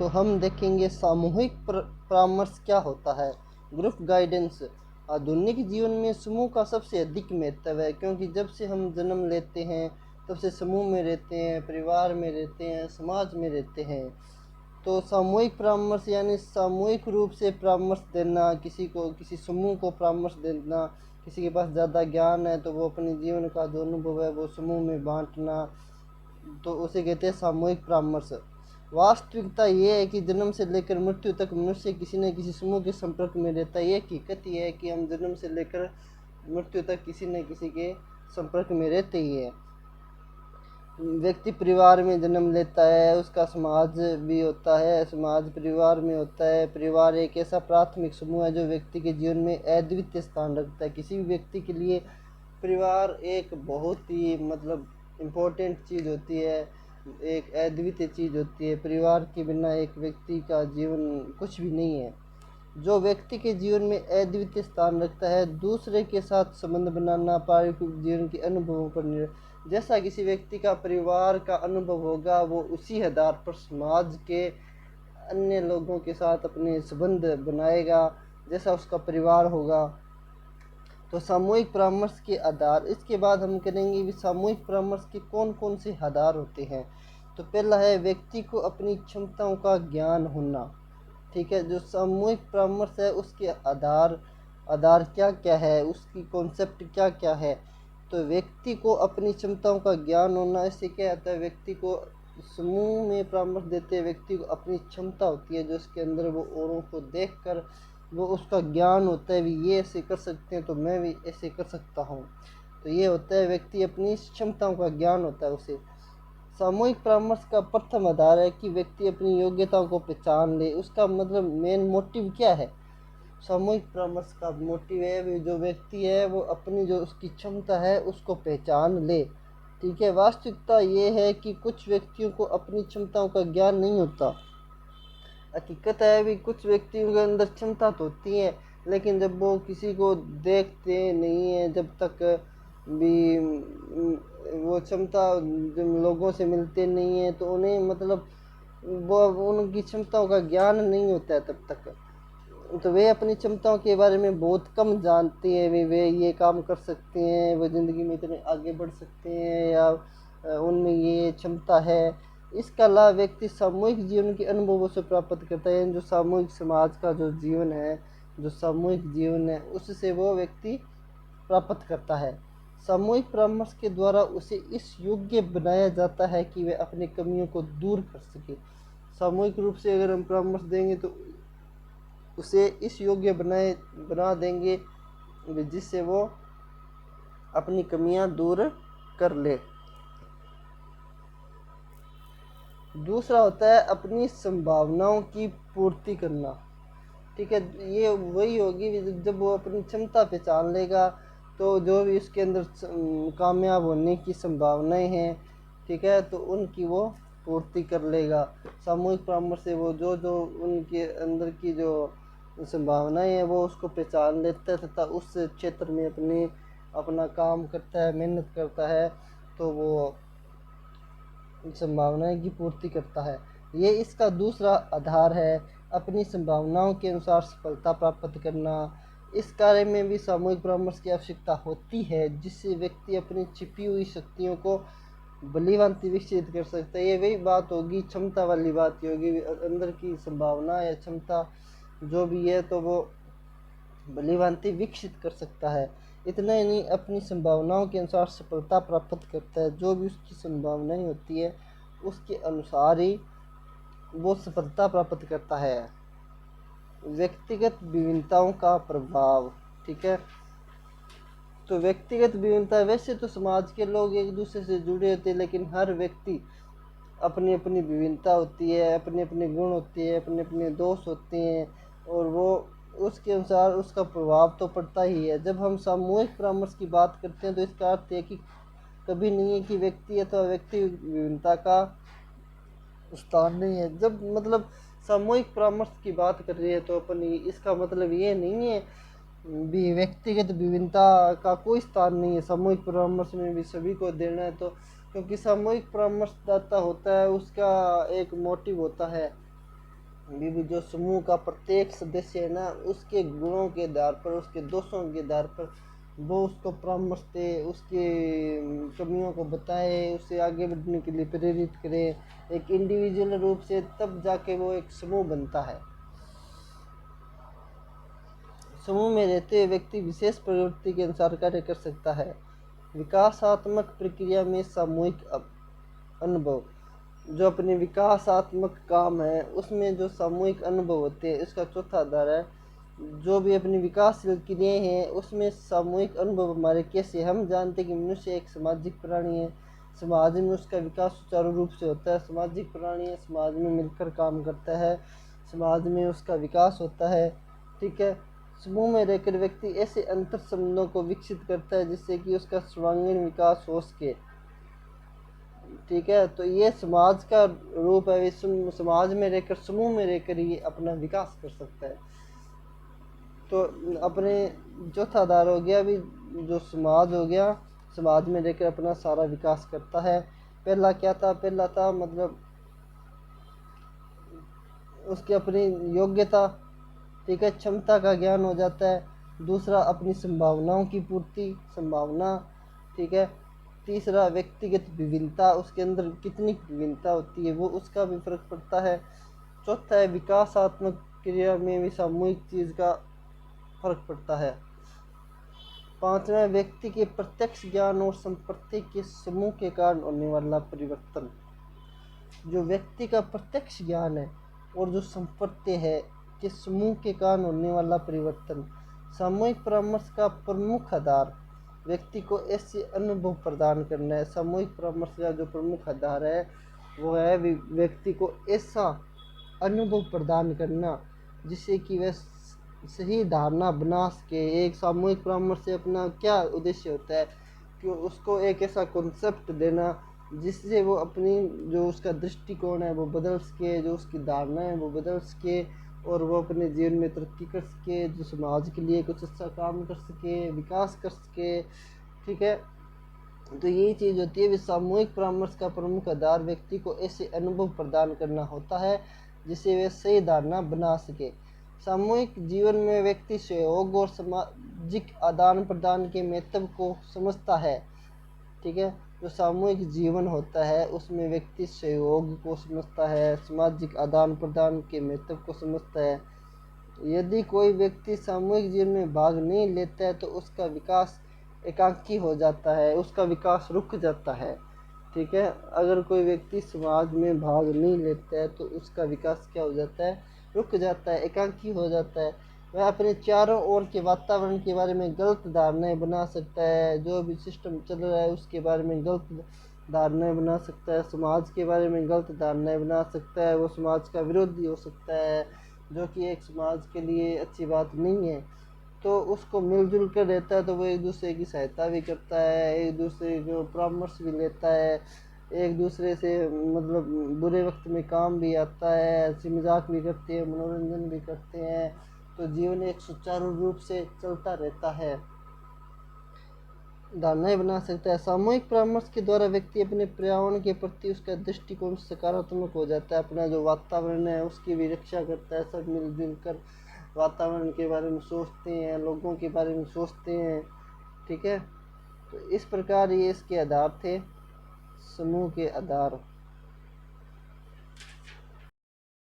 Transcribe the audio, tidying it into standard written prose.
तो हम देखेंगे सामूहिक परामर्श क्या होता है। Group guidance. आधुनिक जीवन में समूह का सबसे अधिक महत्व है, क्योंकि जब से हम जन्म लेते हैं तब से समूह में रहते हैं, परिवार में रहते हैं, समाज में रहते हैं। तो सामूहिक परामर्श यानी सामूहिक रूप से परामर्श देना, किसी को, किसी समूह को परामर्श देना। किसी के पास ज़्यादा ज्ञान है तो वो अपने जीवन का जो अनुभव है वो समूह में बांटना, तो उसे कहते हैं सामूहिक परामर्श। वास्तविकता ये है कि जन्म से लेकर मृत्यु तक मनुष्य किसी न किसी समूह के संपर्क में रहता है। ये हकीकत ये है कि हम जन्म से लेकर मृत्यु तक किसी न किसी के संपर्क में रहते ही है। व्यक्ति परिवार में जन्म लेता है, उसका समाज भी होता है, समाज परिवार में होता है। परिवार एक ऐसा प्राथमिक समूह है जो व्यक्ति के जीवन में अद्वितीय स्थान रखता है। किसी भी व्यक्ति के लिए परिवार एक बहुत ही इम्पोर्टेंट चीज़ होती है, एक अद्वितीय चीज़ होती है। परिवार के बिना एक व्यक्ति का जीवन कुछ भी नहीं है। जो व्यक्ति के जीवन में अद्वितीय स्थान रखता है, दूसरे के साथ संबंध बनाना पारिवारिक जीवन के अनुभवों पर जैसा किसी व्यक्ति का परिवार का अनुभव होगा, वो उसी आधार पर समाज के अन्य लोगों के साथ अपने संबंध बनाएगा जैसा उसका परिवार होगा। तो सामूहिक परामर्श के आधार, इसके बाद हम करेंगे भी सामूहिक परामर्श के कौन कौन से आधार होते हैं। तो पहला है व्यक्ति को अपनी क्षमताओं का ज्ञान होना। ठीक है, जो सामूहिक परामर्श है उसके आधार क्या क्या है, उसकी कॉन्सेप्ट क्या क्या है। तो व्यक्ति को अपनी क्षमताओं का ज्ञान होना, इससे क्या आता है, व्यक्ति को समूह में परामर्श देते व्यक्ति को अपनी क्षमता होती है जो उसके अंदर, वो औरों को देखकर वो उसका ज्ञान होता है भी ये ऐसे कर सकते हैं तो मैं भी ऐसे कर सकता हूँ। तो ये होता है व्यक्ति अपनी क्षमताओं का ज्ञान होता है उसे। सामूहिक परामर्श का प्रथम आधार है कि व्यक्ति अपनी योग्यताओं को पहचान ले। उसका मेन मोटिव क्या है, सामूहिक परामर्श का मोटिव है जो व्यक्ति है वो अपनी जो उसकी क्षमता है उसको पहचान ले। ठीक है, वास्तविकता ये है कि कुछ व्यक्तियों को अपनी क्षमताओं का ज्ञान नहीं होता। हकीकत है भी कुछ व्यक्तियों के अंदर क्षमता तो होती है, लेकिन जब वो किसी को देखते नहीं है, जब तक भी वो क्षमता जब लोगों से मिलते नहीं है तो उन्हें वो उनकी क्षमताओं का ज्ञान नहीं होता है तब तक। तो वे अपनी क्षमताओं के बारे में बहुत कम जानते हैं। वे ये काम कर सकते हैं, वो ज़िंदगी में इतने आगे बढ़ सकते हैं, या उनमें ये क्षमता है। इसका लाभ व्यक्ति सामूहिक जीवन के अनुभवों से प्राप्त करता है। जो सामूहिक समाज का जो जीवन है, जो सामूहिक जीवन है, उससे वो व्यक्ति प्राप्त करता है। सामूहिक परामर्श के द्वारा उसे इस योग्य बनाया जाता है कि वह अपनी कमियों को दूर कर सके। सामूहिक रूप से अगर हम परामर्श देंगे तो उसे इस योग्य बना देंगे जिससे वो अपनी कमियां दूर कर ले। दूसरा होता है अपनी संभावनाओं की पूर्ति करना। ठीक है, ये वही होगी जब वो अपनी क्षमता पहचान लेगा तो जो भी उसके अंदर कामयाब होने की संभावनाएं हैं, ठीक है, तो उनकी वो पूर्ति कर लेगा। सामूहिक परामर्श से वो जो जो उनके अंदर की जो संभावनाएं हैं वो उसको पहचान लेता है तथा उस क्षेत्र में अपना काम करता है, मेहनत करता है, तो वो संभावनाएं की पूर्ति करता है। ये इसका दूसरा आधार है, अपनी संभावनाओं के अनुसार सफलता प्राप्त करना। इस कार्य में भी सामूहिक परामर्श की आवश्यकता होती है, जिससे व्यक्ति अपनी छिपी हुई शक्तियों को भलीभांति विकसित कर सकता है। ये वही बात होगी, क्षमता वाली बात होगी, अंदर की संभावना या क्षमता जो भी है तो वो भलीभांति विकसित कर सकता है। इतना ही नहीं, अपनी संभावनाओं के अनुसार सफलता प्राप्त करता है। जो भी उसकी संभावनाएं होती है उसके अनुसार ही वो सफलता प्राप्त करता है। व्यक्तिगत विभिन्नताओं का प्रभाव। ठीक है, तो व्यक्तिगत विभिन्नता, वैसे तो समाज के लोग एक दूसरे से जुड़े होते हैं, लेकिन हर व्यक्ति अपनी अपनी विभिन्नता होती है, अपने अपने गुण होते हैं, अपने अपने दोष होते हैं, और वो उसके अनुसार उसका प्रभाव तो पड़ता ही है। जब हम सामूहिक परामर्श की बात करते हैं तो इसका अर्थ है कि कभी नहीं है कि व्यक्ति अथवा व्यक्ति विभिन्नता का स्थान नहीं है। जब सामूहिक परामर्श की बात कर रही है तो अपन इसका मतलब ये नहीं है भी व्यक्तिगत विभिन्नता का कोई स्थान नहीं है। सामूहिक परामर्श में भी सभी को देना है, तो क्योंकि सामूहिक परामर्शदाता होता है उसका एक मोटिव होता है भी जो समूह का प्रत्येक सदस्य है ना, उसके गुणों के आधार पर, उसके दोषों के आधार पर वो उसको परामर्श दे, उसकी कमियों को बताए, उसे आगे बढ़ने के लिए प्रेरित करे एक इंडिविजुअल रूप से, तब जाके वो एक समूह बनता है। समूह में रहते हुए व्यक्ति विशेष प्रवृत्ति के अनुसार कार्य कर सकता है। विकासात्मक प्रक्रिया में सामूहिक अनुभव, जो अपने विकासात्मक काम है उसमें जो सामूहिक अनुभव होते हैं, इसका चौथा आधार है। जो भी अपनी विकासशील क्रियाएं हैं उसमें सामूहिक अनुभव हमारे कैसे, हम जानते हैं कि मनुष्य एक सामाजिक प्राणी है, समाज में उसका विकास सुचारू रूप से होता है, सामाजिक प्राणी है, समाज में मिलकर काम करता है, समाज में उसका विकास होता है। ठीक है, समूह में रहकर व्यक्ति ऐसे अंतर संबंधों को विकसित करता है जिससे कि उसका सर्वांगीण विकास हो सके। ठीक है, तो ये समाज का रूप है, इस समाज में रहकर, समूह में रहकर ये अपना विकास कर सकता है। तो अपने चौथा आधार हो गया अभी जो समाज हो गया, समाज में रहकर अपना सारा विकास करता है। पहला क्या था, पहला था मतलब उसकी अपनी योग्यता, ठीक है, क्षमता का ज्ञान हो जाता है। दूसरा अपनी संभावनाओं की पूर्ति, संभावना, ठीक है। तीसरा व्यक्तिगत विभिन्नता, उसके अंदर कितनी विभिन्नता होती है वो, उसका भी फर्क पड़ता है। चौथा है विकासात्मक क्रिया में भी सामूहिक चीज़ का फर्क पड़ता है। पांचवा व्यक्ति के प्रत्यक्ष ज्ञान और संपत्ति के समूह के कारण होने वाला परिवर्तन। जो व्यक्ति का प्रत्यक्ष ज्ञान है और जो संपत्ति है के समूह के कारण होने वाला परिवर्तन। सामूहिक परामर्श का प्रमुख आधार व्यक्ति को ऐसे अनुभव प्रदान करना है। सामूहिक परामर्श का जो प्रमुख आधार है वो है व्यक्ति को ऐसा अनुभव प्रदान करना जिससे कि वह सही धारणा बना सके। एक सामूहिक परामर्श से अपना क्या उद्देश्य होता है कि उसको एक ऐसा कॉन्सेप्ट देना जिससे वो अपनी जो उसका दृष्टिकोण है वो बदल सके, जो उसकी धारणा है वो बदल सके और वो अपने जीवन में तरक्की कर सके, जो समाज के लिए कुछ अच्छा काम कर सके, विकास कर सके। ठीक है, तो यही चीज़ होती है। सामूहिक परामर्श का प्रमुख आधार व्यक्ति को ऐसे अनुभव प्रदान करना होता है जिससे वे सही धारणा बना सके। सामूहिक जीवन में व्यक्ति सहयोग और सामाजिक आदान प्रदान के महत्व को समझता है। ठीक है, जो सामूहिक जीवन होता है उसमें व्यक्ति सहयोग को समझता है, सामाजिक आदान प्रदान के महत्व को समझता है। यदि कोई व्यक्ति सामूहिक जीवन में भाग नहीं लेता है तो उसका विकास एकाकी हो जाता है, उसका विकास रुक जाता है। ठीक है, अगर कोई व्यक्ति समाज में भाग नहीं लेता है तो उसका विकास क्या हो जाता है, रुक जाता है, एकाकी हो जाता है। वह अपने चारों ओर के वातावरण के बारे में गलत धारणाएं बना सकता है, जो भी सिस्टम चल रहा है उसके बारे में गलत धारणाएं बना सकता है, समाज के बारे में गलत धारणाएं बना सकता है, वो समाज का विरोधी हो सकता है, जो कि एक समाज के लिए अच्छी बात नहीं है। तो उसको मिलजुल कर रहता है तो वो एक दूसरे की सहायता भी करता है, एक दूसरे को परामर्श भी लेता है, एक दूसरे से मतलब बुरे वक्त में काम भी आता है, हंसी मजाक भी करते हैं, मनोरंजन भी करते हैं, तो जीवन एक सुचारू रूप से चलता रहता है, धारणाएं बना सकता है। सामूहिक परामर्श के द्वारा व्यक्ति अपने पर्यावरण के प्रति उसका दृष्टिकोण सकारात्मक हो जाता है, अपना जो वातावरण है उसकी भी रक्षा करता है। सब मिलजुल कर वातावरण के बारे में सोचते हैं, लोगों के बारे में सोचते हैं। ठीक है, तो इस प्रकार ये इसके आधार थे, समूह के आधार।